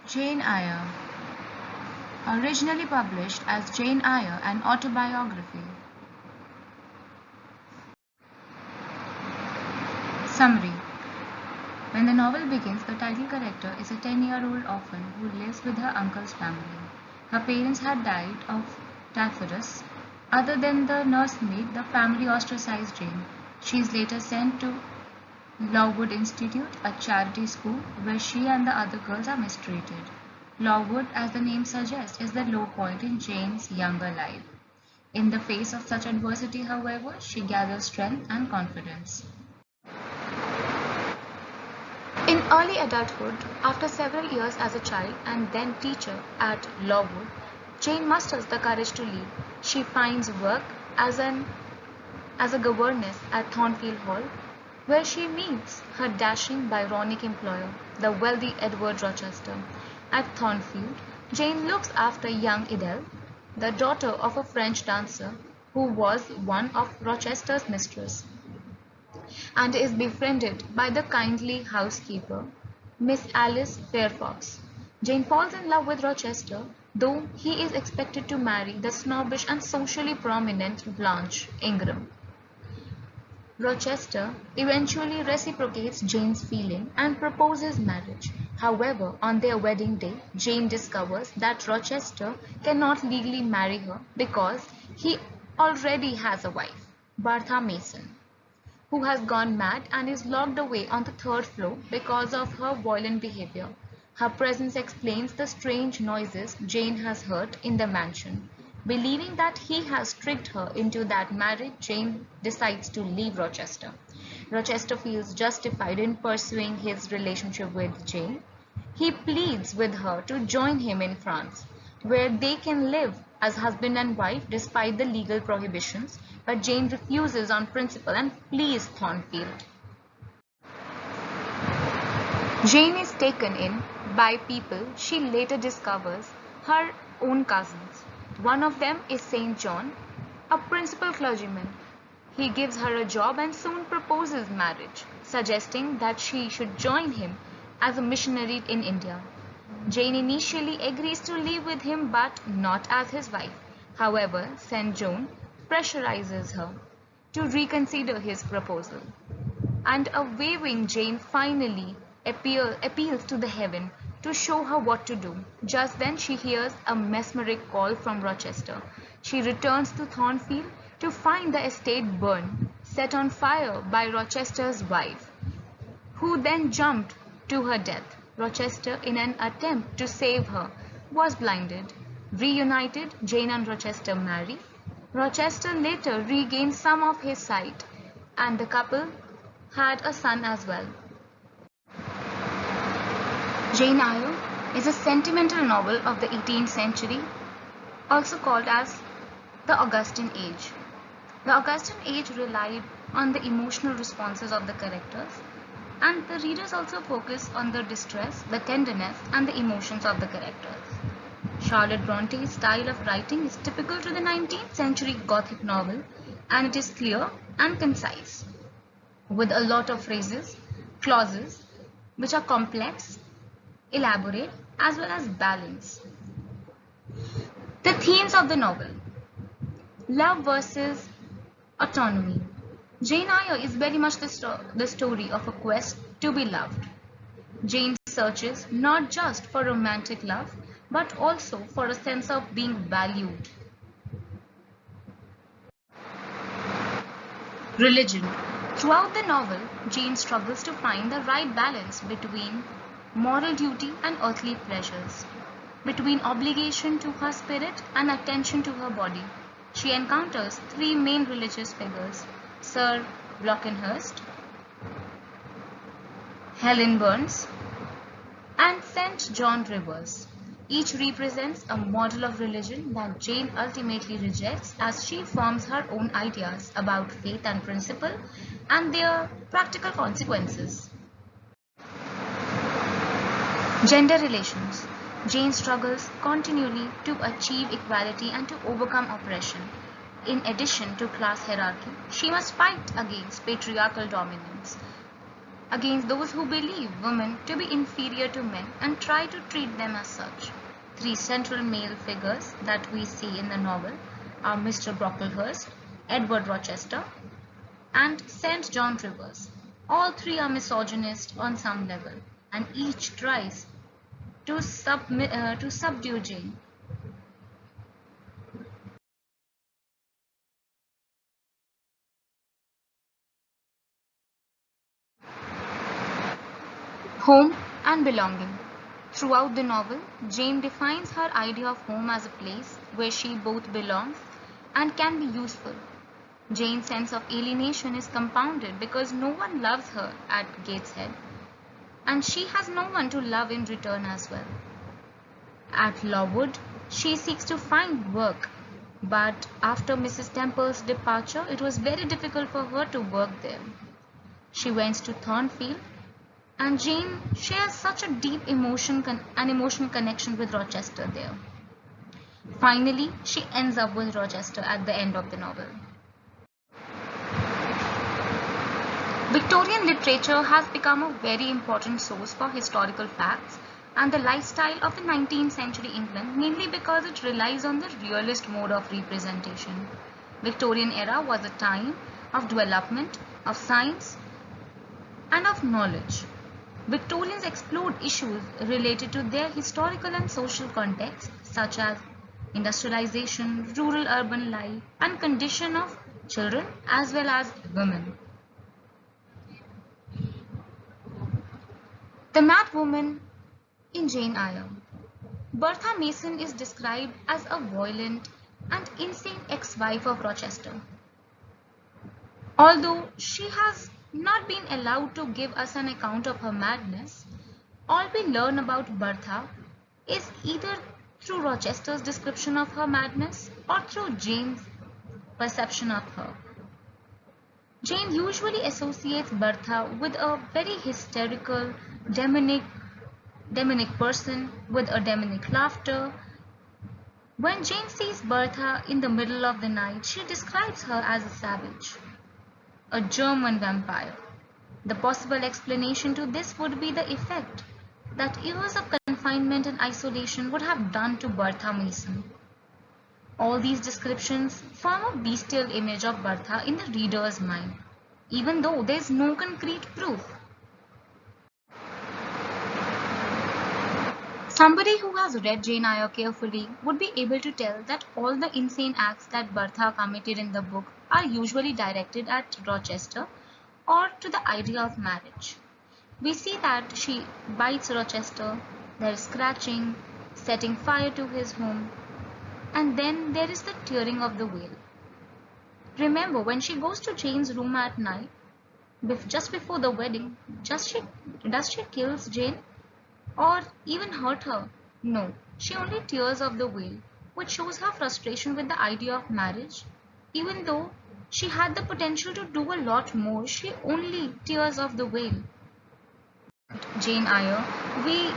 Jane Eyre, originally published as Jane Eyre, an autobiography. Summary. When the novel begins, the title character is a 10-year-old orphan who lives with her uncle's family. Her parents had died of typhus. Other than the nursemaid, the family ostracized Jane. She is later sent to Lowood Institute, a charity school where she and the other girls are mistreated. Lowood, as the name suggests, is the low point in Jane's younger life. In the face of such adversity, however, she gathers strength and confidence. In early adulthood, after several years as a child and then teacher at Lowood, Jane musters the courage to leave. She finds work as a governess at Thornfield Hall, where she meets her dashing Byronic employer, the wealthy Edward Rochester. At Thornfield, Jane looks after young Edel, the daughter of a French dancer who was one of Rochester's mistress, and is befriended by the kindly housekeeper, Miss Alice Fairfax. Jane falls in love with Rochester, though he is expected to marry the snobbish and socially prominent Blanche Ingram. Rochester eventually reciprocates Jane's feeling and proposes marriage. However, on their wedding day, Jane discovers that Rochester cannot legally marry her because he already has a wife, Bertha Mason, who has gone mad and is locked away on the third floor because of her violent behavior. Her presence explains the strange noises Jane has heard in the mansion. Believing that he has tricked her into that marriage, Jane decides to leave Rochester. Rochester feels justified in pursuing his relationship with Jane. He pleads with her to join him in France, where they can live as husband and wife despite the legal prohibitions, but Jane refuses on principle and flees Thornfield. Jane is taken in by people she later discovers her own cousins. One of them is St. John, a principal clergyman. He gives her a job and soon proposes marriage, suggesting that she should join him as a missionary in India. Jane initially agrees to live with him but not as his wife. However, St. John pressurizes her to reconsider his proposal, and a waving Jane finally appeals to the heaven to show her what to do. Just then she hears a mesmeric call from Rochester. She returns to Thornfield to find the estate burned, set on fire by Rochester's wife, who then jumped to her death. Rochester, in an attempt to save her, was blinded. Reunited, Jane and Rochester marry. Rochester later regained some of his sight, and the couple had a son as well. Jane Eyre is a sentimental novel of the 18th century, also called as the Augustan Age. The Augustan Age relied on the emotional responses of the characters, and the readers also focus on the distress, the tenderness, and the emotions of the characters. Charlotte Bronte's style of writing is typical to the 19th century Gothic novel, and it is clear and concise, with a lot of phrases, clauses, which are complex, elaborate, as well as balanced. The themes of the novel: love versus autonomy. Jane Eyre is very much the story of a quest to be loved. Jane searches not just for romantic love, but also for a sense of being valued. Religion. Throughout the novel, Jane struggles to find the right balance between moral duty and earthly pleasures, between obligation to her spirit and attention to her body. She encounters three main religious figures: Sir Brockenhurst, Helen Burns, and St. John Rivers. Each represents a model of religion that Jane ultimately rejects as she forms her own ideas about faith and principle and their practical consequences. Gender relations. Jane struggles continually to achieve equality and to overcome oppression. In addition to class hierarchy, she must fight against patriarchal dominance. against those who believe women to be inferior to men and try to treat them as such. Three central male figures that we see in the novel are Mr. Brocklehurst, Edward Rochester, and St. John Rivers. All three are misogynist on some level, and each tries to subdue Jane. Home and belonging. Throughout the novel, Jane defines her idea of home as a place where she both belongs and can be useful. Jane's sense of alienation is compounded because no one loves her at Gateshead, and she has no one to love in return as well. At Lowood, she seeks to find work, but after Mrs. Temple's departure, it was very difficult for her to work there. She went to Thornfield, and Jane shares such a deep emotional connection with Rochester there. Finally, she ends up with Rochester at the end of the novel. Victorian literature has become a very important source for historical facts and the lifestyle of the 19th century England, mainly because it relies on the realist mode of representation. Victorian era was a time of development, of science, and of knowledge. Victorians explored issues related to their historical and social context, such as industrialization, rural-urban life, and condition of children as well as women. The Mad Woman in Jane Eyre. Bertha Mason is described as a violent and insane ex-wife of Rochester. Although she has not been allowed to give us an account of her madness, all we learn about Bertha is either through Rochester's description of her madness or through Jane's perception of her. Jane usually associates Bertha with a very hysterical, demonic person with a demonic laughter. When Jane sees Bertha in the middle of the night, she describes her as a savage, a German vampire. The possible explanation to this would be the effect that years of confinement and isolation would have done to Bertha Mason. All these descriptions form a bestial image of Bertha in the reader's mind, even though there is no concrete proof. Somebody who has read Jane Eyre carefully would be able to tell that all the insane acts that Bertha committed in the book are usually directed at Rochester or to the idea of marriage. We see that she bites Rochester, there is scratching, setting fire to his home, and then there is the tearing of the veil. Remember, when she goes to Jane's room at night, just before the wedding, does she kill Jane or even hurt her? No, she only tears off the veil, which shows her frustration with the idea of marriage. Even though she had the potential to do a lot more, she only tears off the veil. Jane Eyre, we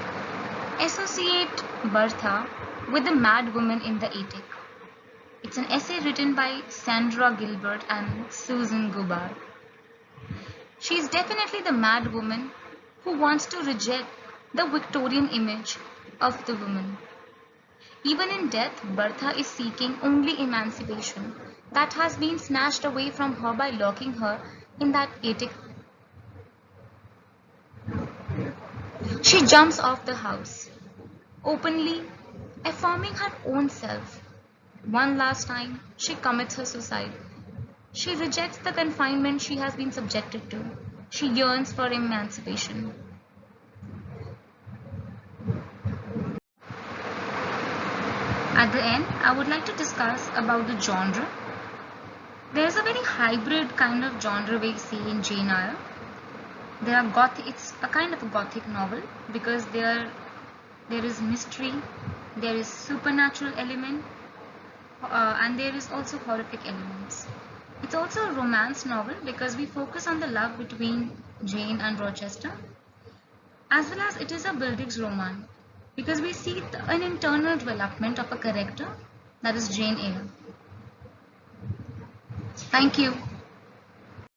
associate Bertha with the mad woman in the attic. It's an essay written by Sandra Gilbert and Susan Gubar. She is definitely the mad woman who wants to reject the Victorian image of the woman. Even in death, Bertha is seeking only emancipation that has been snatched away from her by locking her in that attic. She jumps off the house, openly affirming her own self. One last time, she commits her suicide. She rejects the confinement she has been subjected to. She yearns for emancipation. At the end, I would like to discuss about the genre. There is a very hybrid kind of genre we see in Jane Eyre. It's a kind of a gothic novel because there is mystery, there is supernatural element, and there is also horrific elements. It's also a romance novel because we focus on the love between Jane and Rochester, as well as it is a Bildix roman because we see an internal development of a character, that is Jane Eyre. Thank you.